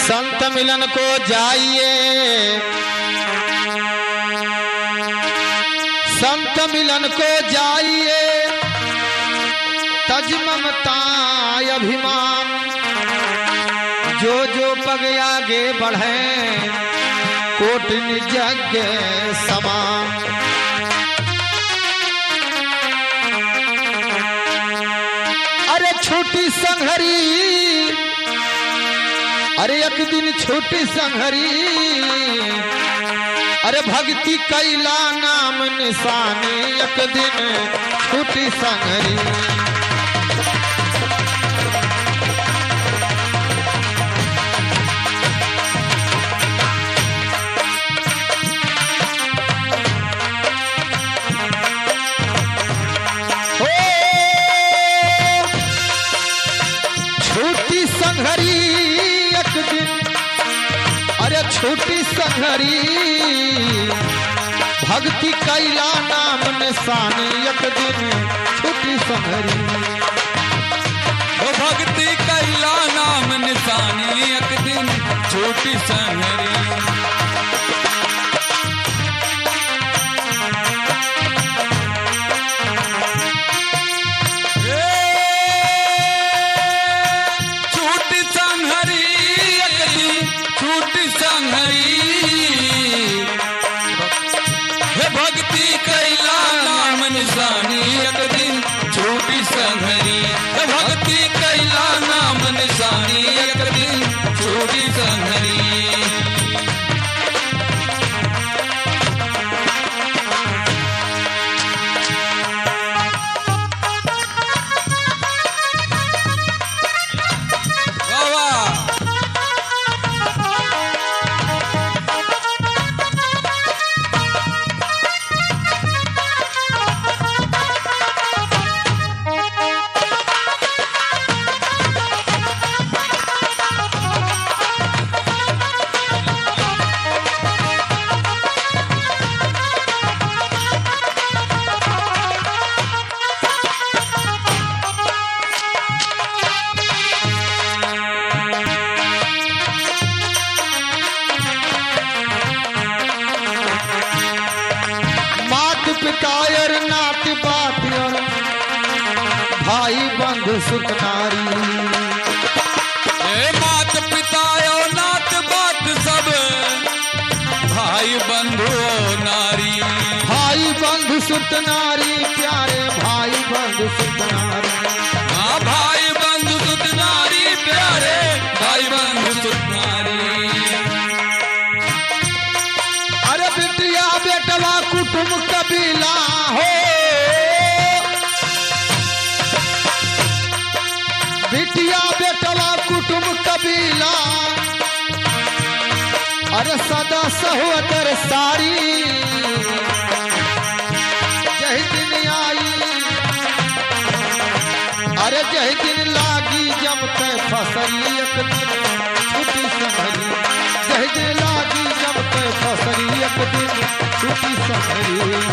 संत मिलन को जाइए, संत मिलन को जाइए, तज ममता अभिमान, जो जो पग आगे बढ़े कोट निजग समान। अरे छोटी संघरी, अरे एक दिन छोटी संघरी, अरे भक्ति कैला नाम निशानी, एक दिन छोटी संघरी। छोटी संघरी एक दिन, अरे छोटी संघरी, भक्ति कैला नाम निशानी, एक दिन छोटी संघरी। वो भक्ति कैला नाम निशानी, एक दिन छोटी संघरी। भक्ति कैला नाम निशानी, एक दिन छोटी संघरी। भक्ति कैला नाम निशानी, एक दिन छोटी संघरी। पितायर नात बातियर, भाई बंधु सुत नारी। मात पितायो नात बात सब, भाई बंधु नारी। भाई बंधु सुत नारी, प्यारे भाई बंधु सुत नारी। हाँ भाई बंधु सुत नारी, प्यारे भाई बंधु सुत नारी। अरे बिटिया बेटवा कुटुंब कबीला हो, बिटिया बेटवा कुटुंब कबीला, अरे सदा सहोदर सारी। जय दिन आई, अरे जय दिन लागी जमते फसली, एक दिन छुट्टी संघरी। जय दिन लागी जमते फसली, एक दिन छुट्टी संघरी।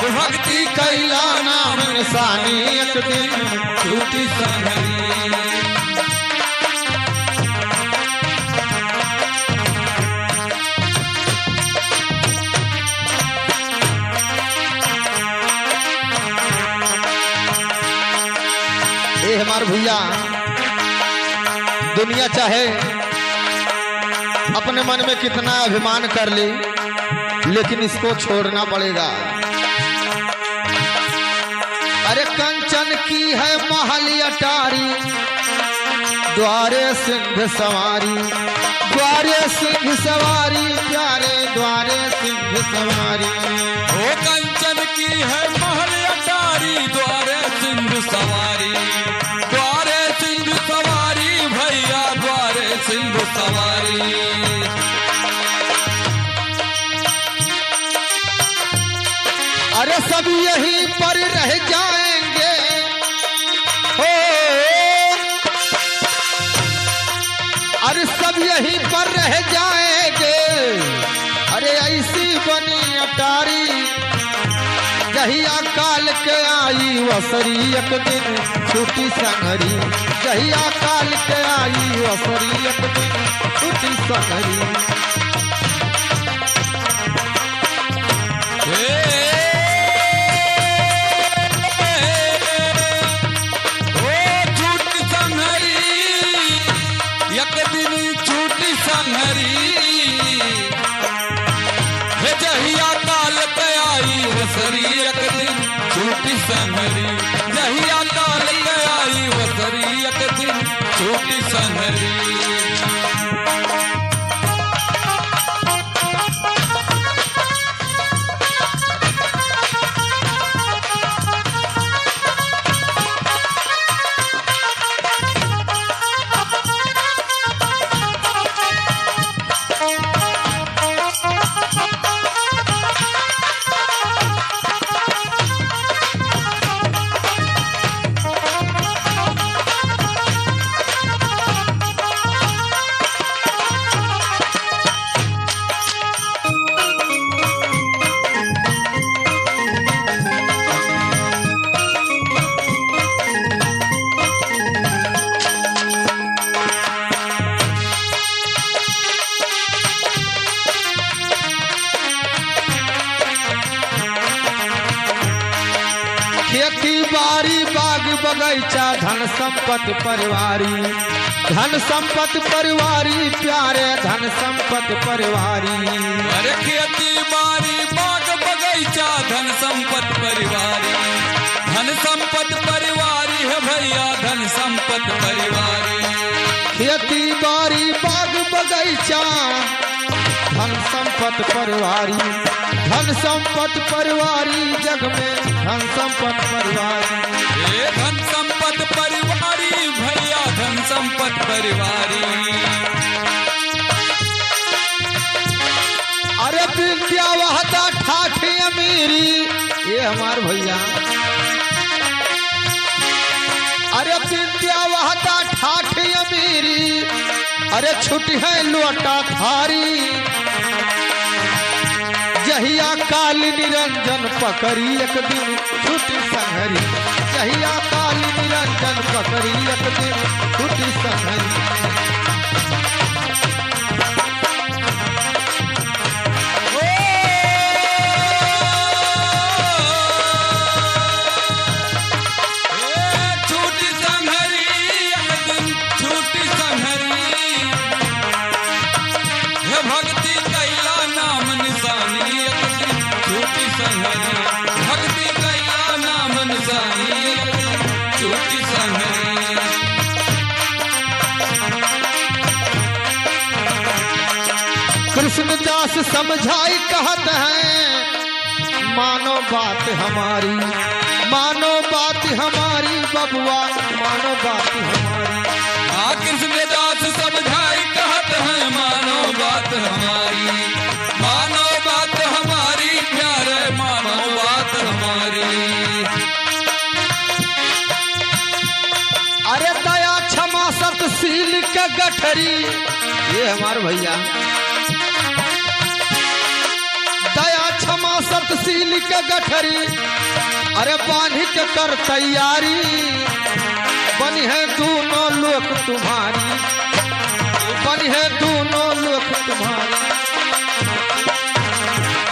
भक्ति कैला नाम निशानी, एक दिन छोटी संघरी। ये हमारे भैया, दुनिया चाहे अपने मन में कितना अभिमान कर ले, लेकिन इसको छोड़ना पड़ेगा। अरे कंचन की है महल अटारी, द्वारे सिंह सवारी। द्वारे सिंह सवारी, प्यारे द्वारे सिंह सवारी। ओ कंचन की है महल अटारी, द्वारे सिंह सवारी। द्वारे सिंह सवारी भैया, द्वारे सिंह सवारी। अरे सब यहीं पर रह रह जाएंगे हो, अरे सब यहीं पर रह जाएंगे। अरे ऐसी बनी अटारी जहिया काल के आई वसरी एक दिन छूटी संगरी, जहिया काल के आई वसरी एक दिन छूटी संगरी। छूटी संगरी एक दिन छूटी संगरी, जहिया काल पे आई वसरी एक दिन छूटी संगरी, जहिया काल पे आई वसरी एक दिन छूटी संगरी। खेती बाड़ी बाग बगीचा धन संपत्ति परिवारी, धन संपत्ति परिवारी प्यारे धन संपत्ति परिवारी। अरे खेती बाड़ी बाग बगीचा धन संपत्ति परिवारी, धन संपत्ति परिवारी है भैया धन संपत्ति परिवारी। खेती बाड़ी बाग बगीचा धन संपत्ति परिवारी, धन संपत्ति परिवारी जग में धन संपत्ति परिवारी। ये धन संपत्ति परिवारी भैया धन संपत्ति परिवारी। अरे विद्या वहता ठाठी अमीरी, ये हमार भैया। अरे विद्या वहता ठाठी अमीरी, अरे छुट्टी है लोटा थारी, जहिया काली निरंजन पकड़ी एक दिन छुट्टी संहरी, जहिया काली निरंजन पकड़ी एक दिन छुट्टी संहरी। छूटी संहरी एक दिन छूटी संहरी, हे भक्ति कैला नाम निशानी एक दिन छूटी संहरी, भक्ति कैला नाम निशानी एक दिन छूटी संहरी। कृष्णदास समझाई कहत हैं मानो बात हमारी, मानो बात हमारी बबुआ मानो बात हमारी। कृष्णदास समझाई कहत हैं मानो बात हमारी, मानो बात हमारी प्यारे मानो बात हमारी। अरे दया क्षमा सतशील के गठरी, ये हमारे भैया। दया क्षमा सतशील के गठरी, अरे बांध के कर तैयारी, बनी है दोनों लोक तुम्हारी, बनी है दोनों लोक तुम्हारी।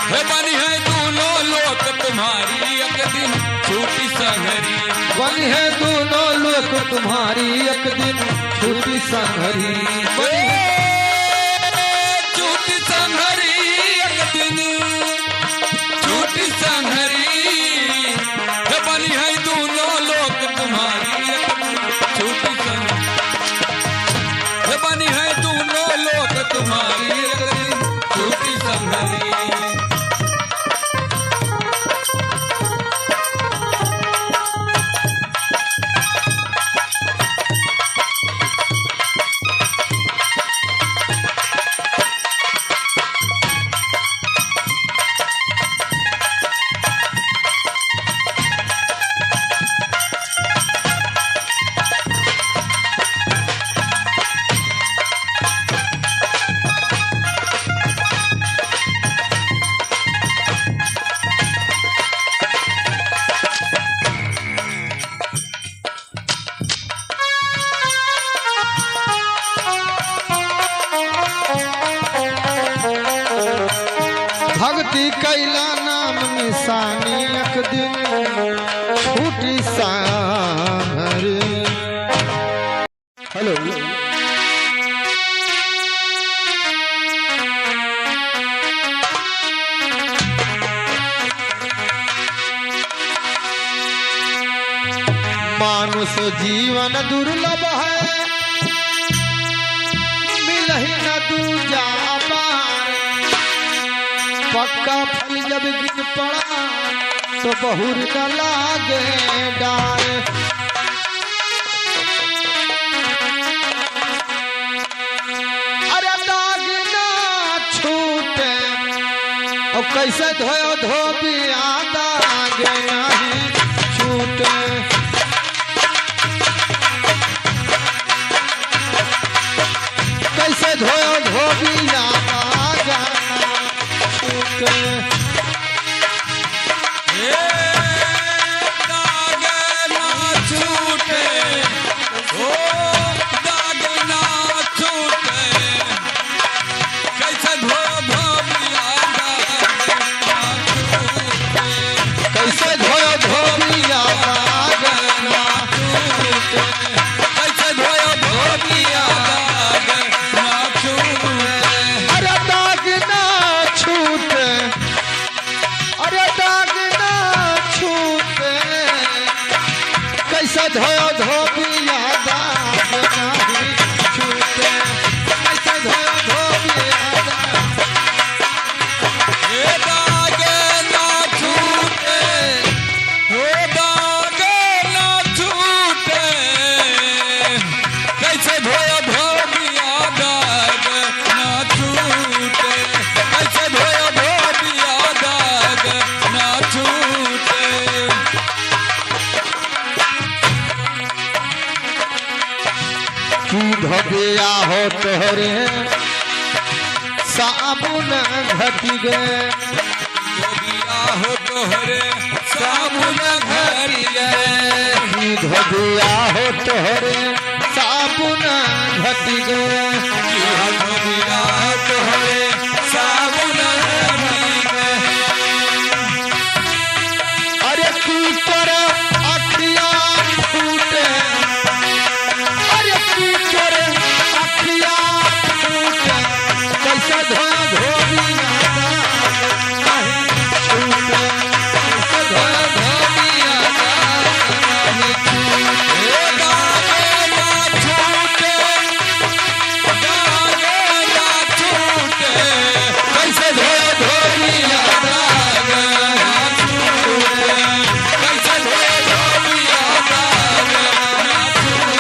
हे बनी है दोनों लोक तुम्हारी एक दिन छूटी संहरी, बनी है दोनों लोक तुम्हारी एक दिन छूटी संहरी। छूटी संहरी एक दिन छूटी संहरी, हे बनी है दोनों लोक तुम्हारी एक दिन छूटी संहरी, हे बनी है दोनों लोक तुम्हारी एक दिन छूटी संहरी। कैला नाम निशानी एक दिन छूटी सांभरी। हेलो मानुष जीवन दुर्लभ है, मिलहि न दूजा बार। पक्का फल जब गिर पड़ा तो बहुर न लागे डार। अरे दाग ना छूटे और कैसे धोयो धोबिया, दाग नहीं छूटे। कैसे धोयो धोबिया, जाना छूटे। दाग ना छूटे, ओ दाग ना छूटे, कैसे धो धोबिया दाग ना छूटे। कैसे धोयो धोबिया, जाना छूटे। कैसे धोयो धोबिया दाग ना छूटे। अरे दाग ना छूटे, अरे दाग ना छूटे। कैसे धोयो धोबिया, दाग नहीं छूटे। कैसे धोयो धोबिया, दाग ना छूटे, दाग ना छूटे, कैसे धोयो धोबिया दाग ना छूटे। कैसे धोयो धोबिया दाग ना छूटे। की धोबिया हो तोहरे साबुन घट गए। धोबिया हो तोहरे साबुन घट गए। की धोबिया हो तोहरे साबुन घट गए। धोबिया हो तोहरे साबुन घट गए। अरे की कर अखिया फूटे, अरे की कर अखिया फूटे। कैसे धोया धोबिया, नहीं छूटे। कैसे धोया धोबिया, नहीं छूटे। दाग ना छूटे, दाग ना छूटे, कैसे धोया धोबिया, दाग ना छूटे। कैसे धोयो धोबिया दाग ना छूटे।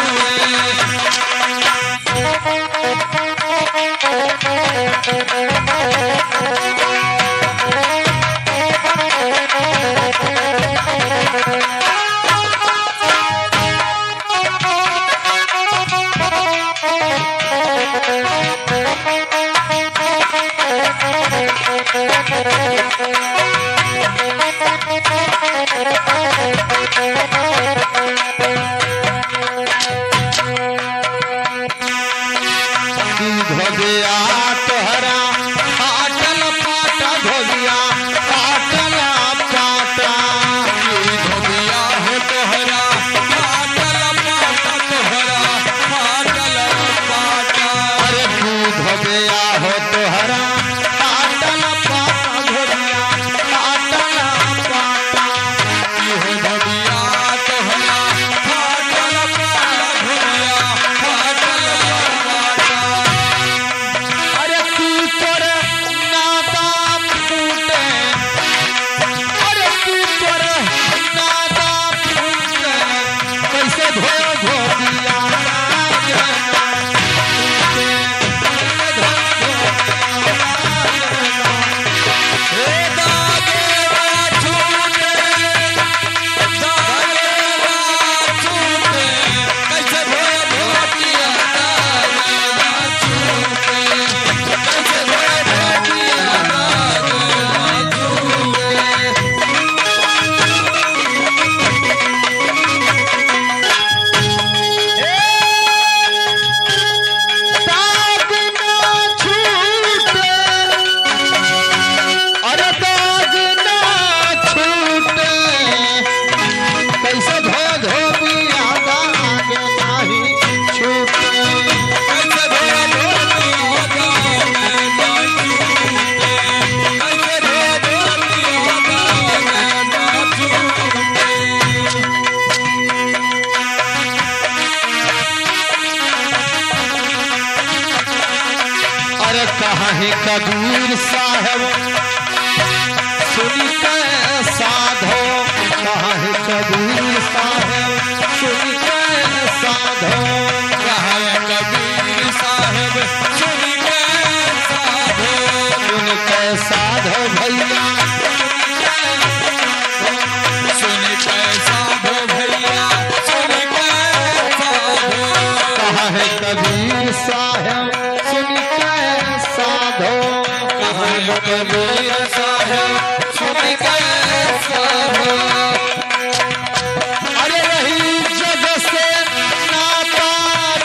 की धोबिया तोहरा फाटल पाटा, धोबिया फाटल पाटा। की धोबिया हो तोहरा फाटल पाटा, तोहरा फाटल पाटा। अरे की धोबिया हो तोहरा फाटल पाटा, धोबिया फाटल पाटा। की हो धोबिया है कबीर साहब सुनी के साधो, कहाँ है कबीर साहब सुनी के साधो, कहाँ है कबीर साहब सुनी के साधो, सुन के साधो भैया सुनी के साधो भैया, सुनी के साधो, कहाँ है कबीर साहब सुनी के साधो, कहाँ है कबीर साहब सुनी के साधो। अरे रही जग से नाता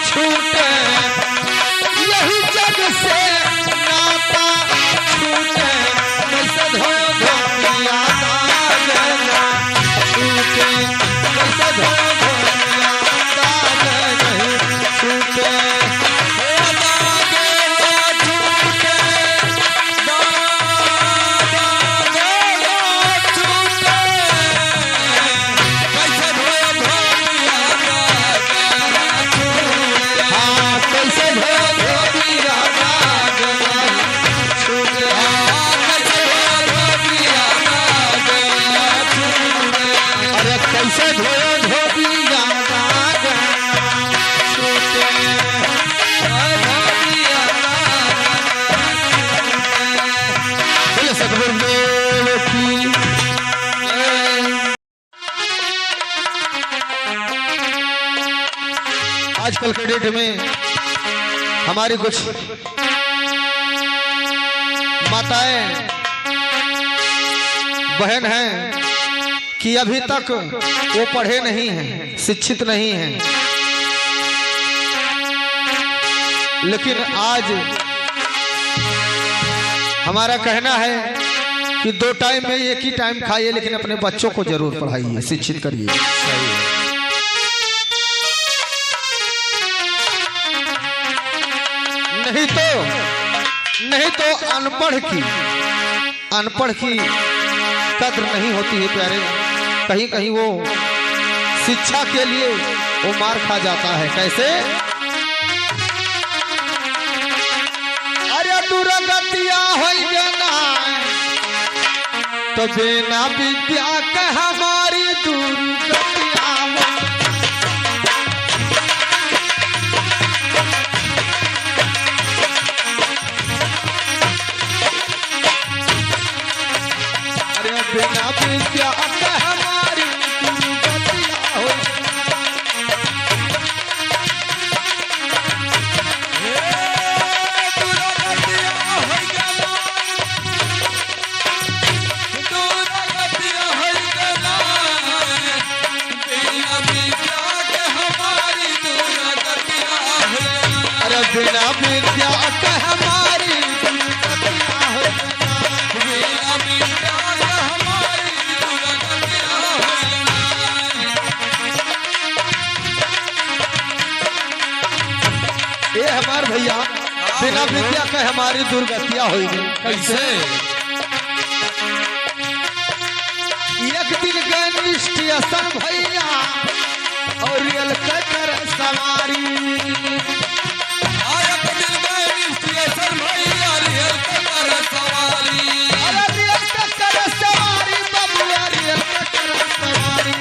छूटे, यही जग से नाता छूटे, कैसे धो धो पिया दागना छूटे, कैसे धो धो पिया दागना छूटे। हाँ, कैसे धो धो पिया दागना छूटे, अरे कैसे धो धो पिया दागना छूटे, बोले सतगुरुदेव की जय। आजकल के डेट में हमारी कुछ माताएं बहन हैं कि अभी तक वो पढ़े नहीं हैं, शिक्षित नहीं हैं, लेकिन आज हमारा कहना है कि 2 टाइम में एक ही टाइम खाइए, लेकिन अपने बच्चों को जरूर पढ़ाइए, शिक्षित करिए। नहीं तो अनपढ़ की कद्र नहीं होती है प्यारे। कहीं कहीं वो शिक्षा के लिए वो मार खा जाता है। कैसे? अरे दुर्गतिया हो जाना तो बिना विद्या के हमारी दुर्गतिया हो। बिना विद्या के हमारी दुर्गतिया हो। अरे बिना विद्या के हमारी दुर्गतिया हो। ये हमार भैया बिना विद्या के हमारी दुर्गतिया होगी। कैसे? एक दिन गए स्टेशन भैया और रेल के कर सवारी। अरे रेल के कर सवारी बबुआ, रेल के कर सवारी।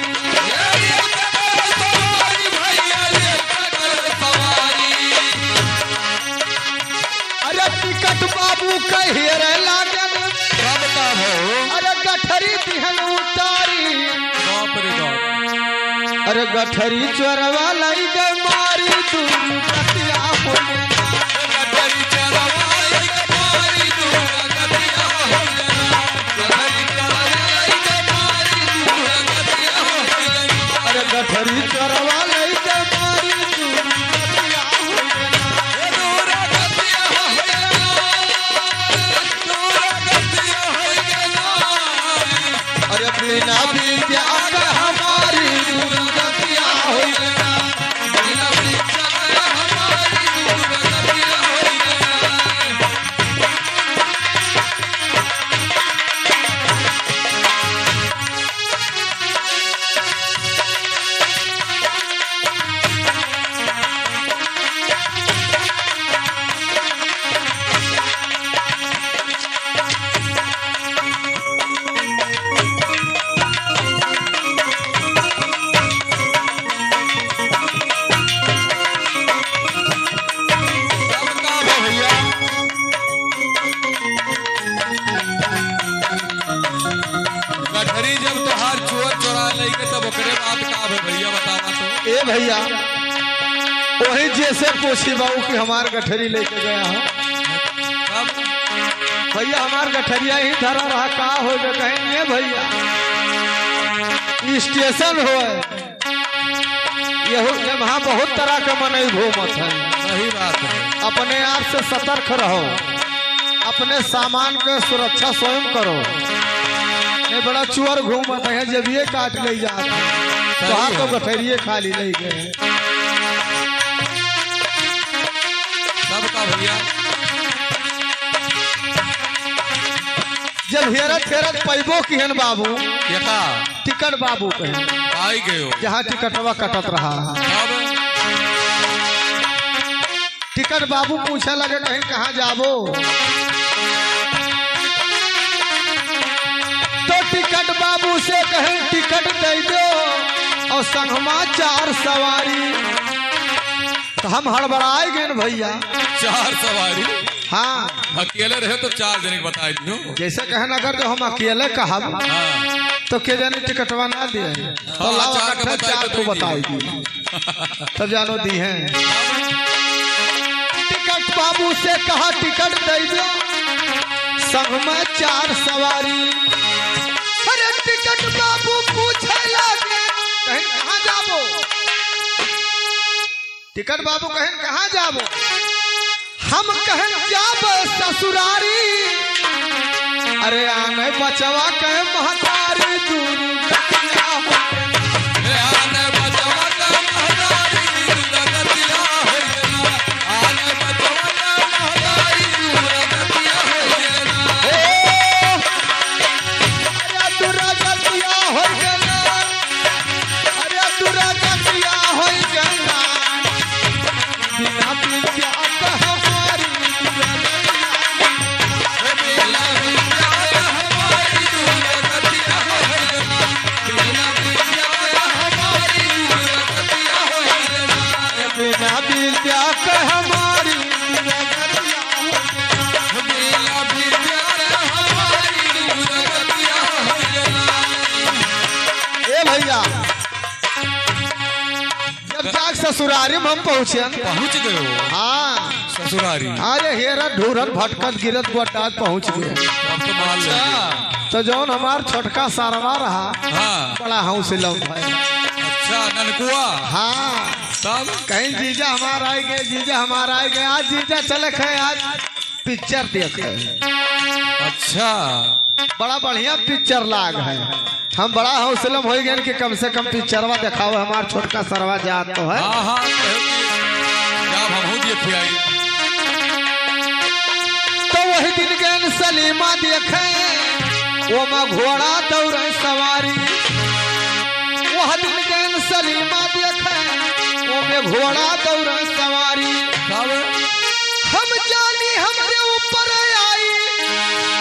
अरे टिकट बाबू कहिए लागल, अरे गठरी दिहन उतारी। अरे गठरी चोरवा लाई गए मारी दुर्गतिया हो। अरे गठरी चोरवा लाई गए मारी दुर्गतिया हो। अरे बिना विद्या के हमारी दुर्गतिया हो। आई के तब ओकरे बात का है भैया बतावा तो। ए भैया वही जैसे पूछी बाबू कि हमार गठरी लेके गया हो तब भैया हमार गठरिया ही धरा रहा का हो गए कहेंगे भैया स्टेशन हो ये वहाँ बहुत तरह के मनई घूमत है। सही बात है। अपने आप से सतर्क रहो, अपने सामान के सुरक्षा स्वयं करो। ये बड़ा चोर घूमत है जब ये काट ले जाते तो हाँ तो गठरिए खाली नहीं गए सबका भैया। जब हेरत हेरत पैबो किहन बाबू यका टिकट बाबू कहे आई गए हो जहाँ टिकटवा कटत रहा तब टिकट बाबू पूछे लगे कहीं कहाँ जाबो तो टिकट बाबू से कहें टिकट दे दो और संगमा 4 सवारी तो हम हड़बड़ाए गए भैया 4 सवारी। हाँ अकेले रहे तो 4 जने बताए दियो। जैसे कहना अगर जो हम अकेले कहब हाँ तो के जाने टिकटवा ना दिए तो हाँ, लाओ 4 का इकट्ठा 4 को बताई दी तब जानो दी है। टिकट बाबू से कहा टिकट दे दो संग में 4 सवारी। अरे टिकट बाबू पूछे लगे कहीं कहाँ जाबो टिकट बाबू कहें कहाँ जाबो हम कहें जाब ससुरारी। अरे आने बचवा कहे महतारी दूर आने बचवा का महतारी दुर्गतिया हो गेला। आने बचवा का महतारी दुर्गतिया हो गेला। अरे दुर्गतिया हो गेला अरे दुर्गतिया हो गेला बिना बिटिया का हमारी बेला बिटिया हमारी दुर्गतिया हो गेला। बेला बिटिया हमारी दुर्गतिया हो गेला। बिना बिटिया का हमारी दुर्गतिया हो बेला बिटिया हमारी दुर्गतिया हो गेला। ए भैया जब जाग ससुरारी में हम पहुंचे पहुंच गए हो हाँ ससुरारी। अरे हेरत ढूरत भटकत गिरत गोटात पहुंच गए अब तो मान ले। तो जौन हमार छोटका सारवा रहा हाँ बड़ा हौसला भाई अच्छा ननकुआ हाँ तब कहीं जीजा हमारा आए गए जीजा हमारा आए गए आज जीजा चले गए आज पिक्चर देखे अच्छा बड़ा बढ़िया पिक्चर लाग है। हम बड़ा हौसला हो गए कि कम से कम पिक्चरवा दिखाओ हमार छोटका सरवा जात तो है। हाँ हाँ जब हम देखे आई तो वही दिन गए सलीमा देखे वो माँ घोड़ा दौड़े सवारी। वह दिन गए सलीमा देखे वो में घोड़ा दौड़े सवारी। तब हम जानी हमरे ऊपर आई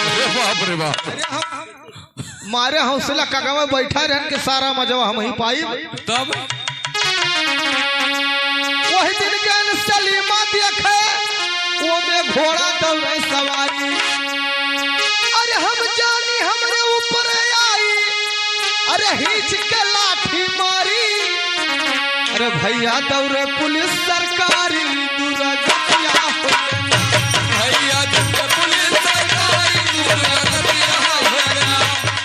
अरे बाप रे बाप अरे हम मारे हौसला काका में बैठा रहन के सारा मजवा हम ही पाई। तब वही दिन गए सलीमा देखे वो में घोड़ा दौड़े सवारी। अरे हम जानी हमरे ऊपर आई अरे हिच के लाठी मारी। अरे भैया दौड़े पुलिस सरकारी दुर्गतिया हो भैया जब पुलिस सरकारी दुर्गतिया हो गेला।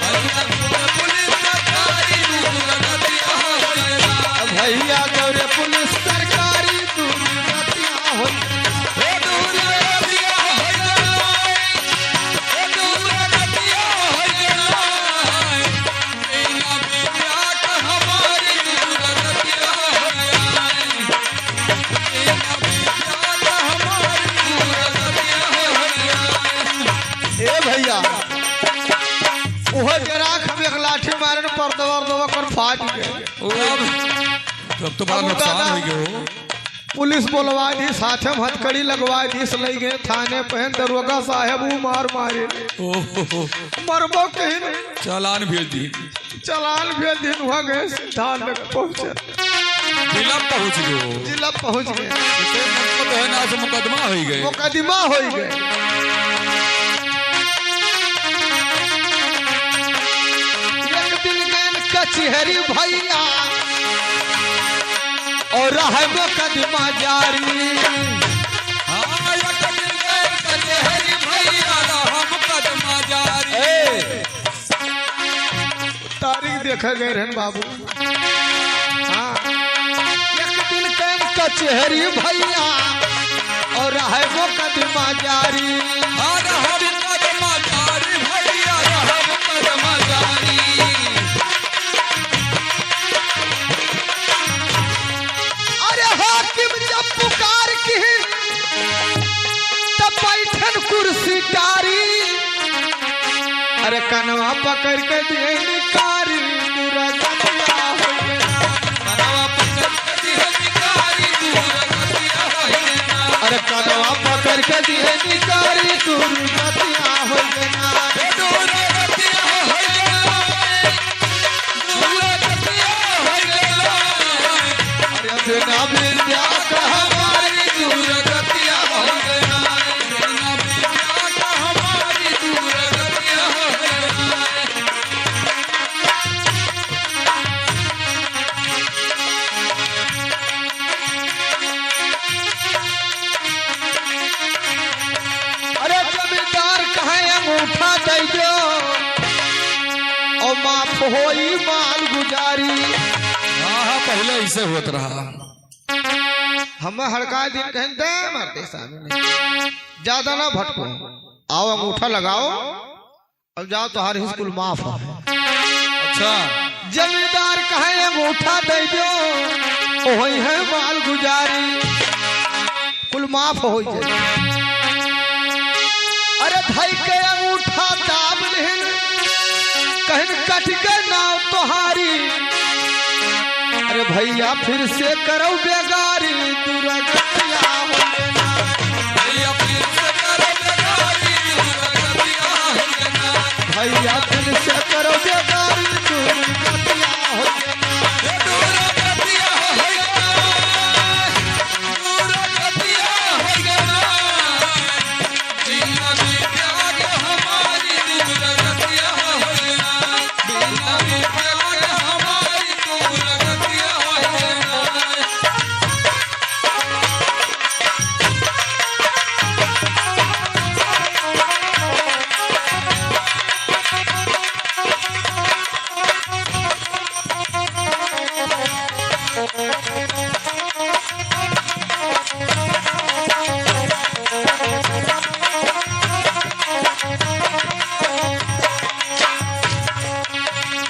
भैया जब पुलिस सरकारी दुर्गतिया हो गेला। भैया दौड़े पुलिस सरकारी दुर्गतिया हो हे दुर्गतिया हो गेला। हे दुर्गतिया हो गेला। बेला बिटिया का हमारी दुर्गतिया हो गेला। बेला बिटिया का हमारी दुर्गतिया हो गेला। ए भैया ओह जराख हम एक लाठी मारन पर दवा कर फाट गए। तब तो बड़ा नुकसान हो गया हो। पुलिस बोलवा दी साथे में हथकड़ी लगवा दी ले गए थाने पहन दरोगा साहब वो मार मारे ओहो मरबो कहीं नहीं। चालान भेज दी। चलान भेज दिन हुआ गए सिद्धांत नगर पहुंचे जिला पहुंच गए हो। जिला पहुंच गए इसे मतलब है ना से मुकदमा हो गए। मुकदमा हो गए। एक दिन गए कचहरी भैया और रहबो कदमा जारी। हाँ एक दिन गए कचहरी भैया रहब कदमा जारी। तारीख देखे गए रहन बाबू। हाँ एक दिन गए कचहरी भैया और रहबो कदमा जारी। हाँ रहब कदमा जारी भैया रहब कदमा जारी। अरे हाकिम जब पुकार की तब बैठन कुर्सी टारी। अरे कनवा पकड़ के दिए निकारी दुर्गतिया हो गया। कनवा पकड़ के दिए निकारी दुर्गतिया हो गया। अरे कनवा पकड़ के दिए निकारी दुर्गतिया हो गया। दुर्गतिया हो गया। दुर्गतिया हो गया। अरे बिना विद्या का हमारी दुर्गतिया हो गया। बिना विद्या का हमारी दुर्गतिया हो गया। अरे जमींदार कहे अंगूठा दे दो और माफ होई माल गुजारी। हाँ पहले ऐसे होत रहा। हम हड़का दिन कहें दे मारते सामने ज्यादा ना भटको। आओ अंगूठा लगाओ अब जाओ तुम्हारी स्कूल माफ है। अच्छा जमींदार कहे अंगूठा दे दो वही है माल गुजारी कुल माफ हो जाए। अरे भाई के अंगूठा दाब लेन कहन कट के नाव तोहारी। अरे भैया फिर से करो बेगारी दुर्गतिया हो गया। भैया फिर से करो बेगारी दुर्गतिया हो गया। भैया फिर से करो बेगारी दुर्गतिया हो गया। दुर्गतिया हो गया। दुर्गतिया हो गया। बिना विद्या के हमारी दुर्गतिया हो गया। बिना विद्या के हमारी दुर्गतिया हो गया।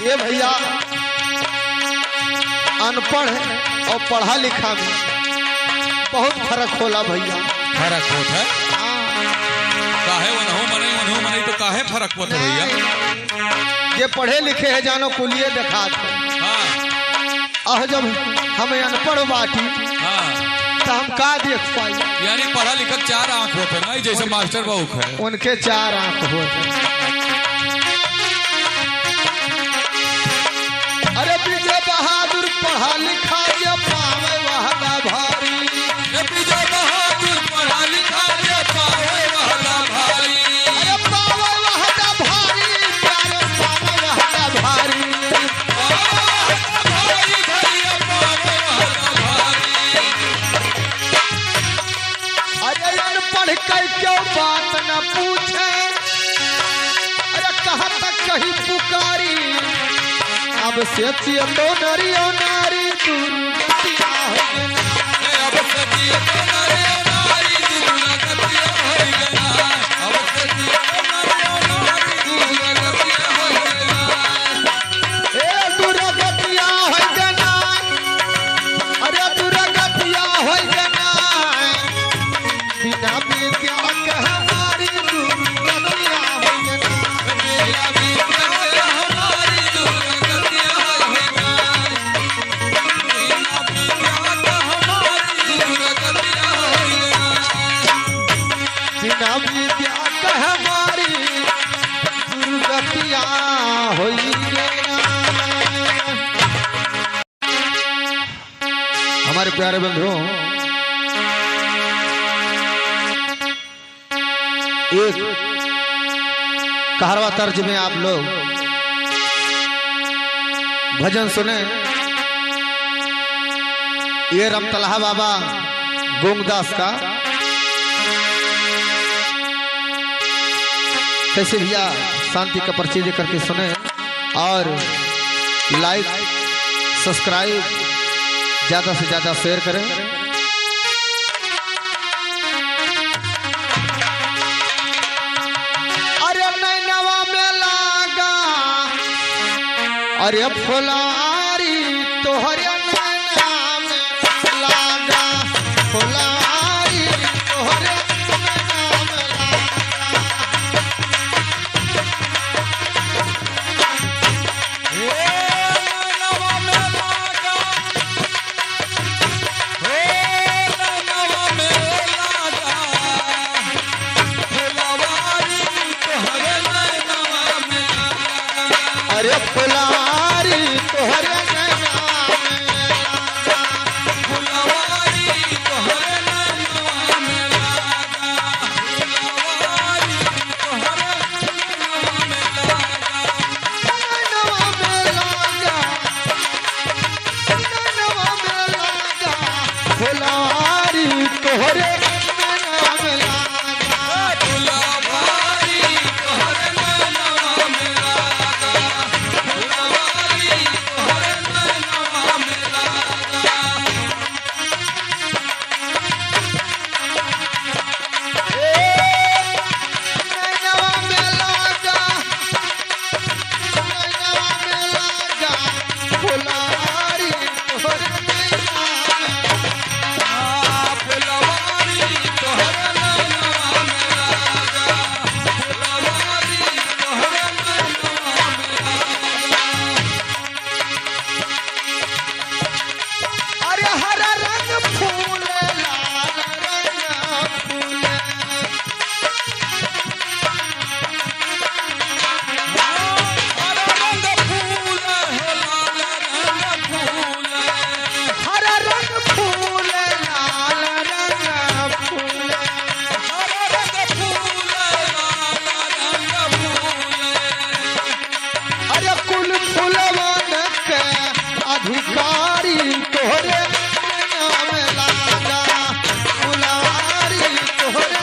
ये भैया अनपढ़ और पढ़ा लिखा में बहुत फर्क होला भैया। फर्क होत है। काहे वनहु मने तो काहे फर्क होत है भैया। ये पढ़े लिखे है जानो कुलिए देखा हाँ अह जब हम अनपढ़ बाटी हाँ तो हम का देख पाई। यानी पढ़ा लिखा चार आंख होते ना जैसे मास्टर बाबू है। उनके चार आंख हो। अरे विजय बहादुर पढ़ा लिखा जे पावे वहदा भारी। ये विजय बहादुर पढ़ा लिखा जे पावे वाला भारी। अरे पावे वहदा भारी प्यारे पावे वहदा भारी। भारी भैया पावे वाला भारी। अरे अनपढ़ के क्यों बात न पूछे। अरे कहाँ तक कहीं पुकारी अब से तो नारी ओ नारी दुर्गतिया हो गया। अब सती तो नारी दुर्गतिया हो गया। अब सती तो नारी दुर्गतिया हो गया। ए दुर्गतिया हो गया। अरे दुर्गतिया हो गया। बिना विद्या के हमारी दुर्गतिया हो गया। मेरा विद्या के हमारी दुर्गतिया हो गया। बिना विद्या के हमारी दुर्गतिया हो गया। बिना विद्या के हमारी दुर्गतिया हो गया। हमारे प्यारे बंधुओं एक कहरवा तर्ज में आप लोग भजन सुने। ये रमतलहा बाबा गोंगदास का कैसे भैया शांति का परिचय करके सुने और लाइक सब्सक्राइब ज्यादा से ज्यादा शेयर करें। अरे नैनवा में लागा अरे फुलारी तोहरे नैना में लागा फुलारी तोहरे नैना में अरे फुलारी तोहरे नैना फुलारी तोहरे अधिकारी तोहरे नाम लागा फुलारी तोहरे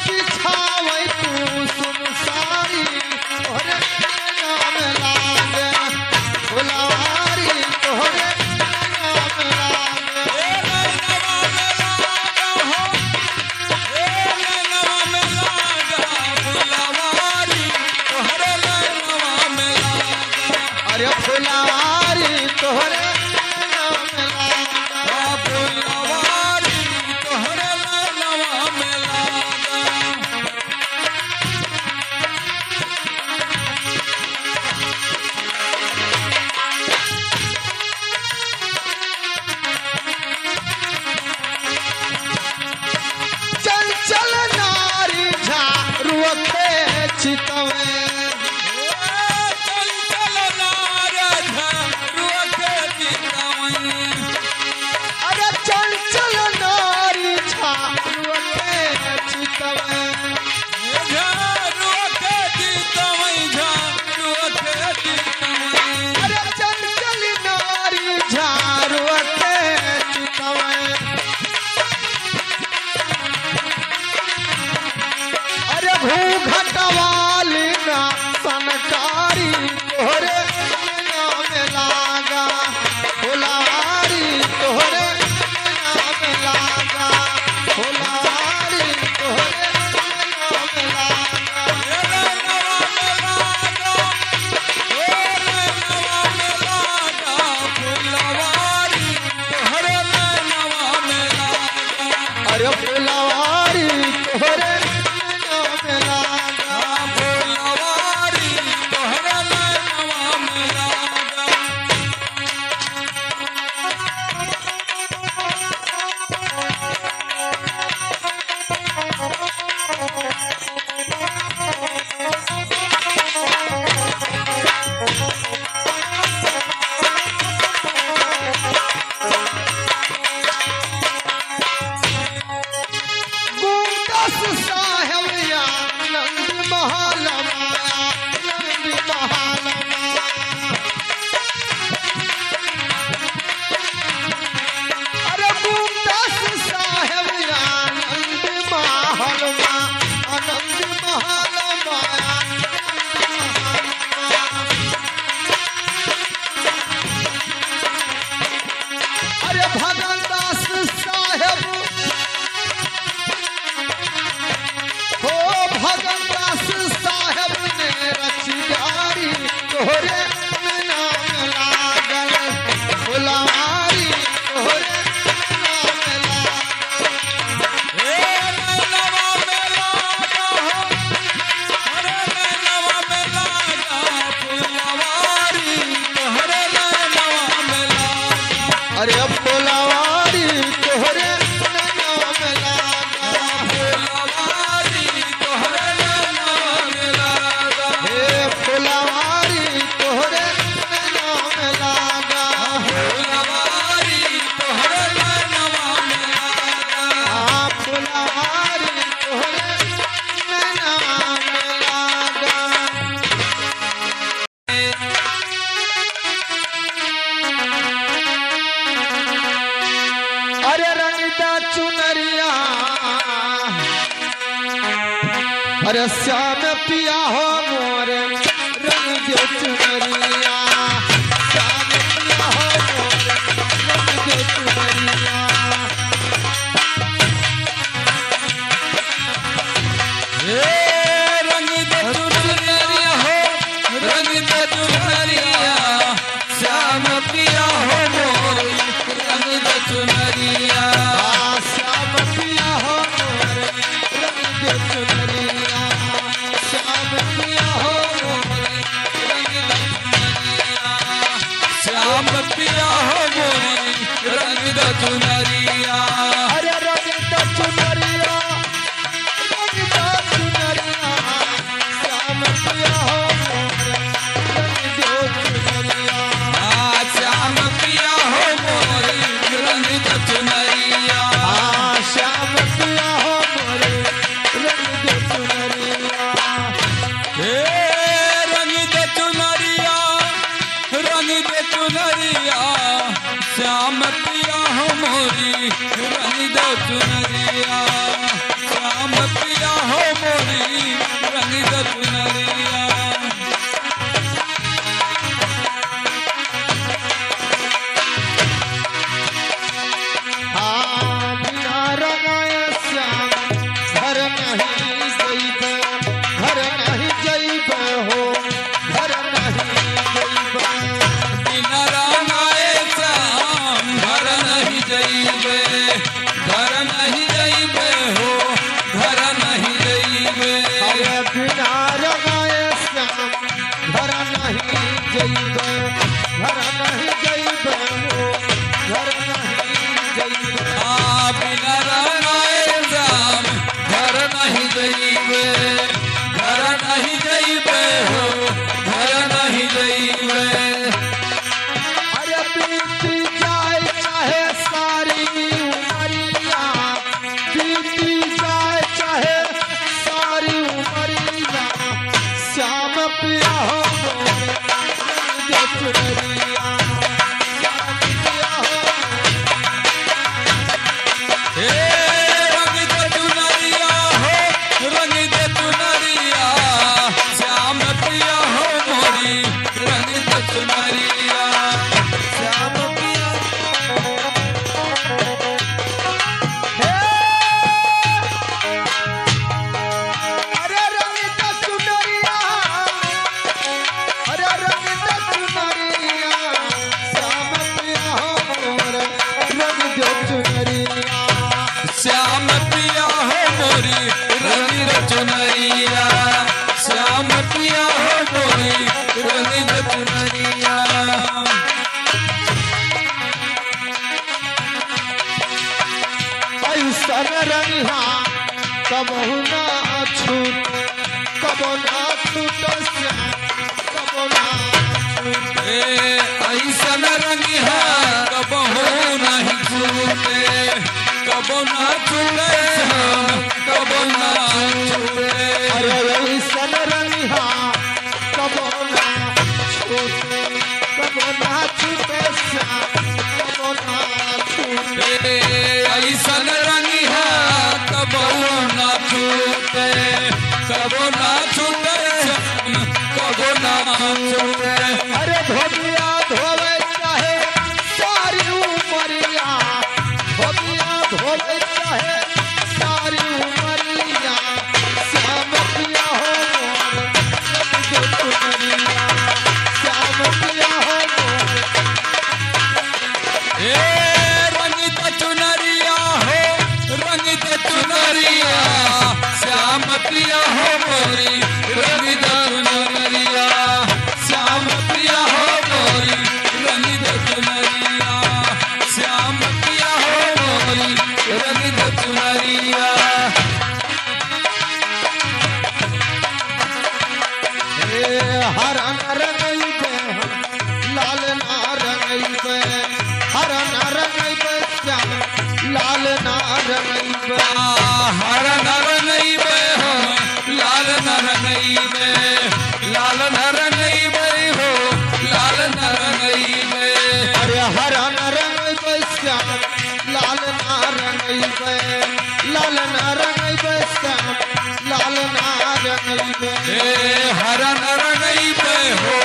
बिछावे तू सुन सारी तोहरे नाम लागे फुलवारी तोहरे नाम लागे अरे फुलवारी तोहरे अरे चल चल नारी छा जीतवे झारुआ के जीतवई झारुआ के जीतवई अरे चल चल नारी झारुआ के जीतवे अरे घूंघट वाली ना सनकारी तोहरे नाम लागा फुलवारी तोहरे नाम लागा फुलवारी तोहरे नाम लागा अरे फुलवारी तोहरे नाम लागा गुरदास साहेब या नंद महल माया नंद महल माया अरे गुरदास साहेब या नंद महल माया आनंद महल माया अरे भगन दास साहेब हो भगन दास साहेब ने रचियारी तोहरे नाम लागल फुलवारी तोहरे नाम लागल अरे फुलवारी तोहरे नाम लागा हे फुलवारी तोहरे नाम लागा हाँ फुलवारी तोहरे नाम लागा अरे रंगदा चुनरिया अरे श्याम पिया हो मोरे रंग दे चुनरिया श्याम पिया हो मोरे रंग दे चुनरिया श्याम पिया हो मोरी रंग द चुनरिया श्याम पिया हो मोरे रंग दे चुनरिया श्याम पिया हो मोरे रंग द चुनरिया श्याम पिया हो मोरी रंग द चुनरिया अरे रंग द चुनरिया श्याम पिया हो मोरे रंग दे चुनरिया श्याम पिया हो मोरी रंग द चुनरिया श्याम पिया हो मोरे रंग दे चुनरिया हे रंग द चुनरिया श्याम पिया हो मोरी रंग द चुनरिया श्याम पिया हो मोरी रंग द चुनरिया हाँ बिना रंगाय श्याम घर नहीं जइब घर नहीं जइब हो घर नहीं जइब बिना रंगाए श्याम घर नहीं जइबे घर नहीं जइबे हो घर नहीं जइबे अरे बिना रंगाय श्याम घर नहीं जइब घर नहीं जइब हो घर नहीं जइब बिना रंगाए श्याम घर नहीं जइबे घर नहीं जइबे हो घर नहीं जइबे अरे बीती जाए चाहे सारी उमरिया बीती जाए चाहे छूट कबो ना छूट श्याम कबो ना छूट ऐसन रंग है कबहू नहीं छूटे कबो ना छूटे कबो ना छूटे अरे ऐसन रंगिहा कबो ना छूटे कबो ना छूटे श्याम कबो ना छूटे ऐसन रंग है कबहू ना छूटे कबो ना छूटे कबो ना छूटे अरे धोबिया धोवे चाहे सारी उमरिया धोबिया धोवे चाहे सारी उमरिया श्याम पिया हो मोर रंग दे चुनरिया श्याम पिया हो मोर रंग चुनरिया हो रंग चुनरिया श्याम प्रिया हो मोरी रंग चुनरिया श्याम प्रिया हो मोरी रंग चुनरिया श्याम प्रिया हो मोरी रंग चुनरिया हर रंगइबे लाल ना रंगइबे हर रंगइबे श्याम लाल ना रंगइबे हर नर नहीं बे हो लाल नर नहीं बे लाल नर नहीं बे हो लाल नर नहीं बे अरे हर रंगइबे श्याम लाल ना रंगइबे लाल ना रंगइबे श्याम लाल ना रंगइबे हर नर नहीं बे हो